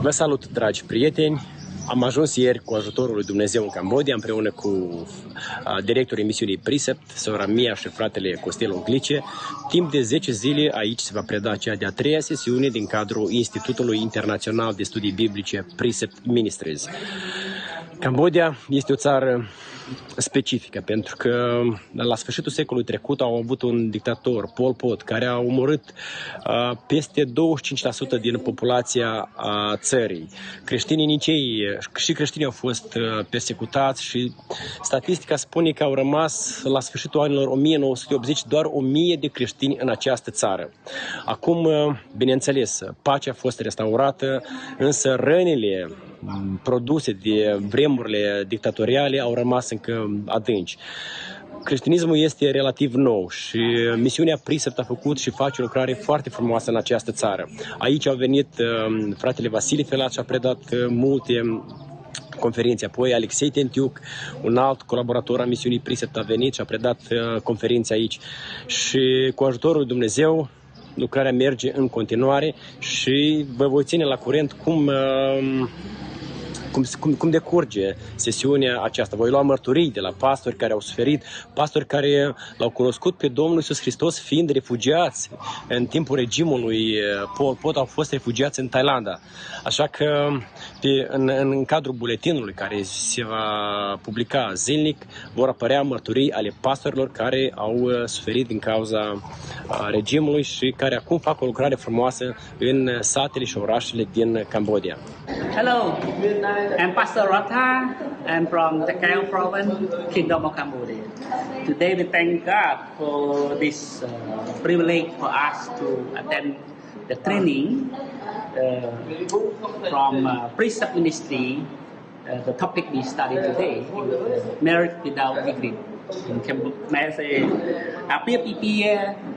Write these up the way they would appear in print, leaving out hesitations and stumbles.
Vă salut, dragi prieteni! Am ajuns ieri cu ajutorul lui Dumnezeu în Cambodgia împreună cu directorul emisiunii Precept, sora Mia și fratele Costel Oglice. Timp de 10 zile aici se va preda cea de-a treia sesiune din cadrul Institutului Internațional de Studii Biblice Precept Ministries. Cambodgia este o țară specifică, pentru că la sfârșitul secolului trecut au avut un dictator, Pol Pot, care a omorât peste 25% din populația țării. Creștinii nicei și creștinii au fost persecutați și statistica spune că au rămas la sfârșitul anilor 1980 doar 1000 de creștini în această țară. Acum, bineînțeles, pacea a fost restaurată, însă rănile produse de vremurile dictatoriale au rămas încă adânci. Creștinismul este relativ nou și misiunea Precept a făcut și face o lucrare foarte frumoasă în această țară. Aici au venit fratele Vasile Felat și a predat multe conferințe. Apoi Alexei Tentiuc, un alt colaborator al misiunii Precept, a venit și a predat conferințe aici. Și cu ajutorul lui Dumnezeu lucrarea merge în continuare și vă voi ține la curent cum decurge sesiunea aceasta. Voi lua mărturii de la pastori care au suferit, pastori care l-au cunoscut pe Domnul Iisus Hristos fiind refugiați în timpul regimului Pol Pot, au fost refugiați în Thailanda. Așa că în cadrul buletinului care se va publica zilnic vor apărea mărturii ale pastorilor care au suferit din cauza regimului și care acum fac o lucrare frumoasă în satele și orașele din Cambodgia. Hello, I'm Pastor Ratha. I'm from Takeo Province, Kingdom of Cambodia. Today we thank God for this privilege for us to attend the training from Precept Ministry. The topic we study today, marriage without degree. In Cambodia, appear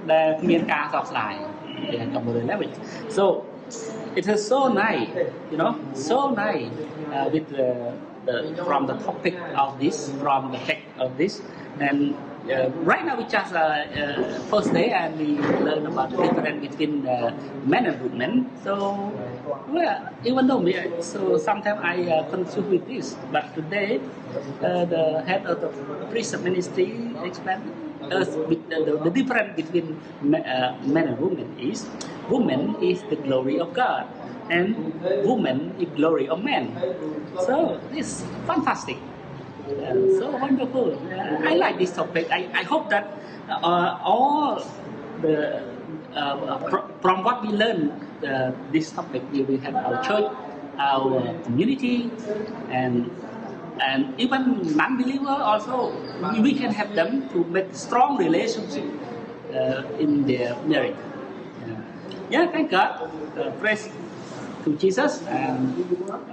the community of life in Cambodian language. So it is so nice, so nice with from the topic of this, from the text of this, and right now we just first day and we learn about the difference between men and women. So even though so sometimes I confuse with this, but today the head of the Precept Ministry explained us with the difference between men and women is woman is the glory of God and woman is glory of man. So it's fantastic. So wonderful. I like this topic. I hope that all the from what we learn this topic we will have our church, our community, and even non-believer also we can help them to make strong relationship in their marriage. Yeah, thank God. Praise to Jesus and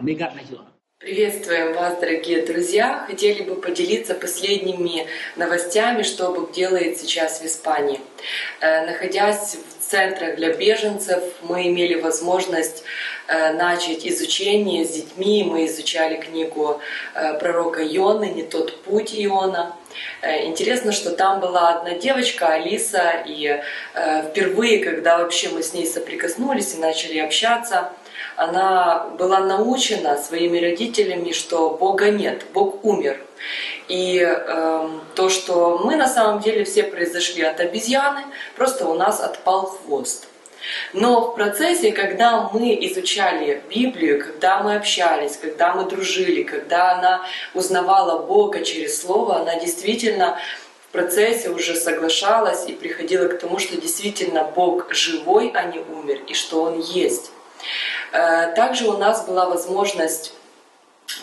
may God bless you. Приветствуем вас, дорогие друзья! Хотели бы поделиться последними новостями, что Бог делает сейчас в Испании. Находясь в центрах для беженцев, мы имели возможность начать изучение с детьми. Мы изучали книгу пророка Ионы «Не тот путь Иона». Интересно, что там была одна девочка, Алиса, и впервые, когда вообще мы с ней соприкоснулись и начали общаться, она была научена своими родителями, что Бога нет, Бог умер. И то, что мы на самом деле все произошли от обезьяны, просто у нас отпал хвост. Но в процессе, когда мы изучали Библию, когда мы общались, когда мы дружили, когда она узнавала Бога через Слово, она действительно в процессе уже соглашалась и приходила к тому, что действительно Бог живой, а не умер, и что Он есть. Также у нас была возможность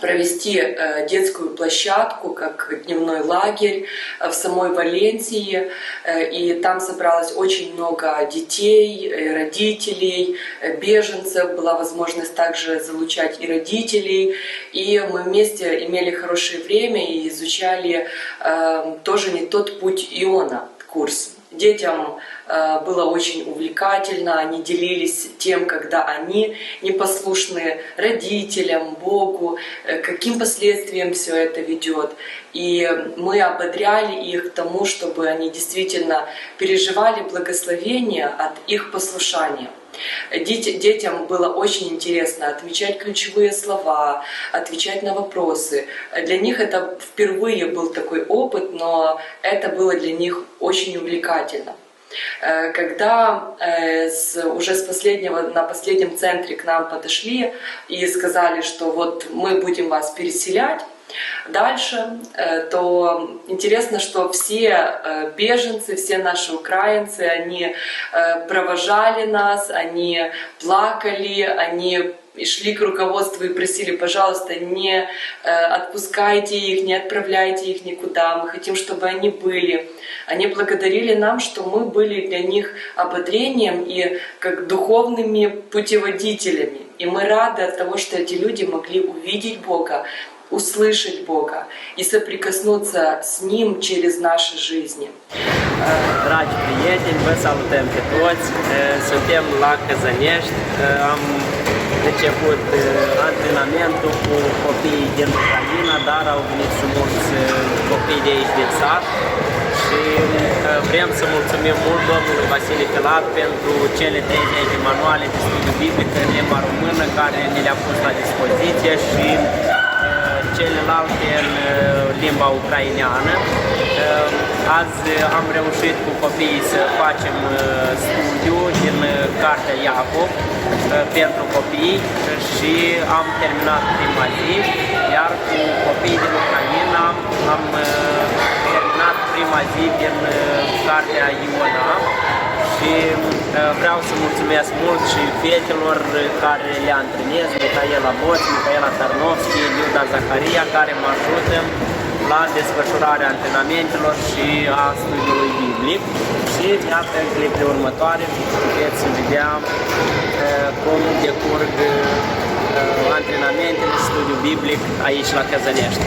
провести детскую площадку, как дневной лагерь в самой Валенсии. И там собралось очень много детей, родителей, беженцев. Была возможность также залучать и родителей. И мы вместе имели хорошее время и изучали тоже «Не тот путь Иона» курс. Детям было очень увлекательно, они делились тем, когда они непослушны родителям, Богу, каким последствиям все это ведет. И мы ободряли их к тому, чтобы они действительно переживали благословение от их послушания. Детям было очень интересно отмечать ключевые слова, отвечать на вопросы. Для них это впервые был такой опыт, но это было для них очень увлекательно. Когда уже на последнем центре к нам подошли и сказали, что вот мы будем вас переселять дальше, то интересно, что все беженцы, все наши украинцы, они провожали нас, они плакали, они шли к руководству и просили, пожалуйста, не отпускайте их, не отправляйте их никуда, мы хотим, чтобы они были. Они благодарили нам, что мы были для них ободрением и как духовными путеводителями. И мы рады от того, что эти люди могли увидеть Бога, услышать Бога и соприкоснуться с Ним через наши жизни. Dragi prieteni, vă salutăm pe toți! Suntem la Căzănești. Am început antrenamentul cu copiii din Ucraina, dar au venit și mulți copii de aici din sat. Și vrem să mulțumim mult domnului Vasile Filat pentru cele 30 de manuale de studiu biblic în limba română care ne le-a pus la dispoziție și celelalte în limba ucraineană. Azi am reușit cu copiii să facem studiu din cartea Iacov pentru copii și am terminat prima zi, iar cu copiii din Ucraina am terminat prima zi din cartea Iona. Și vreau să mulțumesc mult și fetelor care le antrenez, Mihaela Boț, Mihaela Tarnovski, Liuda Zaharia, care mă ajută la desfășurarea antrenamentelor și a studiului biblic. Și iată, în clipele următoare puteți vedea cum decurg antrenamentele și studiul biblic aici la Căzănești.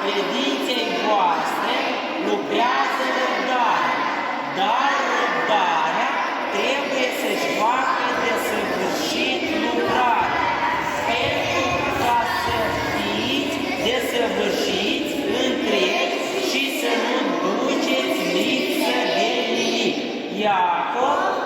Credinței voastre lucrează răbdarea, dar răbdarea trebuie să-și facă desăvârșit lucrarea, pentru ca să fiți desăvârșiți întregi și să nu duceți lipsă de nimic. Iacov